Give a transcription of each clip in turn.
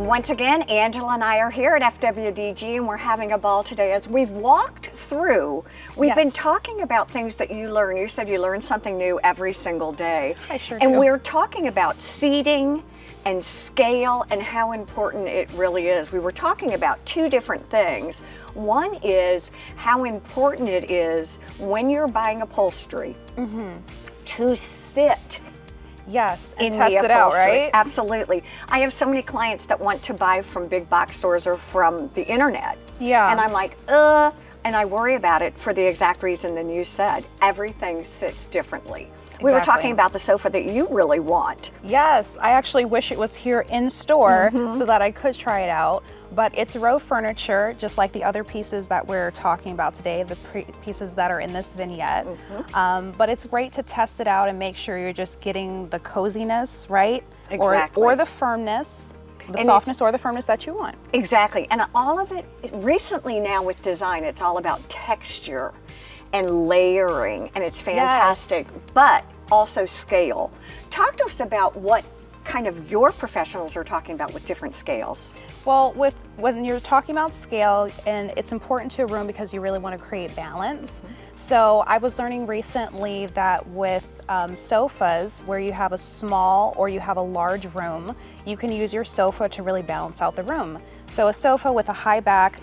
Once again, Angela and I are here at FWDG, and we're having a ball today as we've walked through. We've been talking about things that you learn. You said you learn something new every single day. I sure and do. we're talking about seating and scale and how important it really is. We were talking about two different things. One is how important it is when you're buying upholstery to sit and test it out, right? Absolutely. I have so many clients that want to buy from big box stores or from the internet. Yeah. And I'm like, and I worry about it for the exact reason that you said. Everything sits differently. We were talking about the sofa that you really want. Yes, I actually wish it was here in store so that I could try it out. But it's row furniture, just like the other pieces that we're talking about today, the pieces that are in this vignette. But it's great to test it out and make sure you're just getting the coziness, right? Exactly. Or the firmness, the softness or the firmness that you want. Exactly. And all of it, recently now with design, it's all about texture and layering, and it's fantastic, but also scale. Talk to us about what kind of your professionals are talking about with different scales. Well, when you're talking about scale, and it's important to a room because you really want to create balance. So I was learning recently that with sofas, where you have a small or you have a large room, you can use your sofa to really balance out the room. So a sofa with a high back,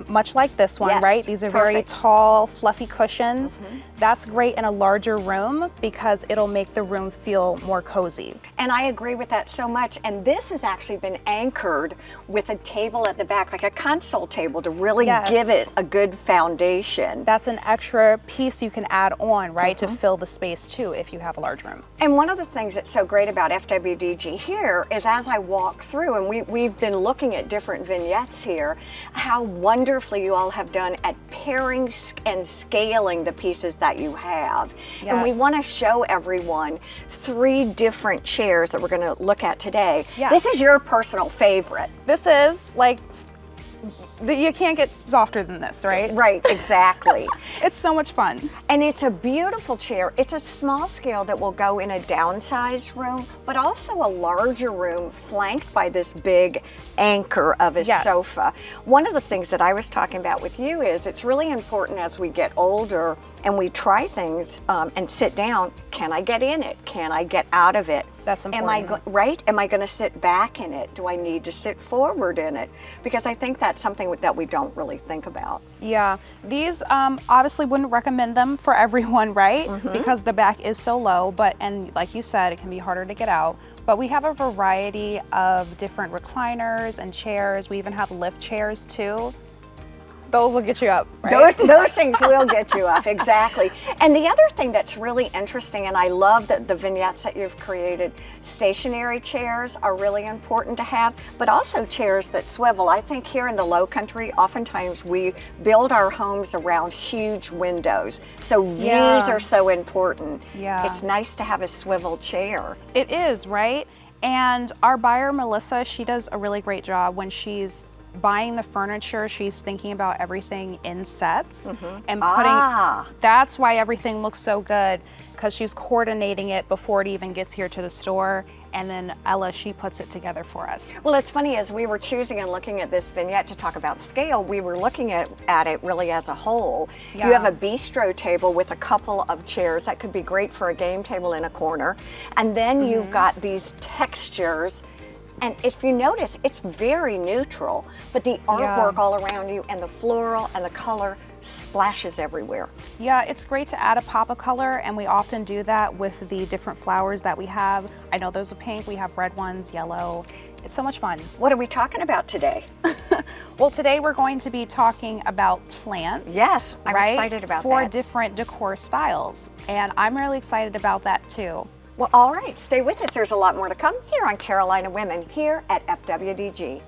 much like this one, right? These are very tall, fluffy cushions. That's great in a larger room because it'll make the room feel more cozy. And I agree with that so much. And this has actually been anchored with a table at the back, like a console table, to really give it a good foundation. That's an extra piece you can add on, right, to fill the space too if you have a large room. And one of the things that's so great about FWDG here is as I walk through, and we've been looking at different vignettes here, how wonderfully you all have done at pairing and scaling the pieces that you have. And we want to show everyone 3 different chairs that we're going to look at today. This is your personal favorite. This is like, you can't get softer than this, right? Right, exactly. It's so much fun. And it's a beautiful chair. It's a small scale that will go in a downsized room, but also a larger room flanked by this big anchor of a sofa. One of the things that I was talking about with you is it's really important as we get older and we try things and sit down, can I get in it? Can I get out of it? That's important. Am I going to sit back in it? Do I need to sit forward in it? Because I think that's something that we don't really think about. Yeah, these obviously wouldn't recommend them for everyone, right? Because the back is so low, and like you said, it can be harder to get out. But we have a variety of different recliners and chairs. We even have lift chairs too. Those will get you up, right? Those things will get you up, exactly. And the other thing that's really interesting, and I love the vignettes that you've created, stationary chairs are really important to have, but also chairs that swivel. I think here in the Lowcountry, oftentimes we build our homes around huge windows, so views are so important. It's nice to have a swivel chair. It is, right? And our buyer, Melissa, she does a really great job when she's buying the furniture. She's thinking about everything in sets and putting, that's why everything looks so good, because she's coordinating it before it even gets here to the store. And then Ella, she puts it together for us. Well, it's funny, as we were choosing and looking at this vignette to talk about scale, we were looking at it really as a whole. You have a bistro table with a couple of chairs that could be great for a game table in a corner. And then you've got these textures. And if you notice, it's very neutral, but the artwork all around you and the floral and the color splashes everywhere. Yeah, it's great to add a pop of color, and we often do that with the different flowers that we have. I know those are pink, we have red ones, yellow. It's so much fun. What are we talking about today? Well, today we're going to be talking about plants. Yes, I'm excited about that. For different decor styles, and I'm really excited about that too. Well, all right, stay with us. There's a lot more to come here on Carolina Women here at FWDG.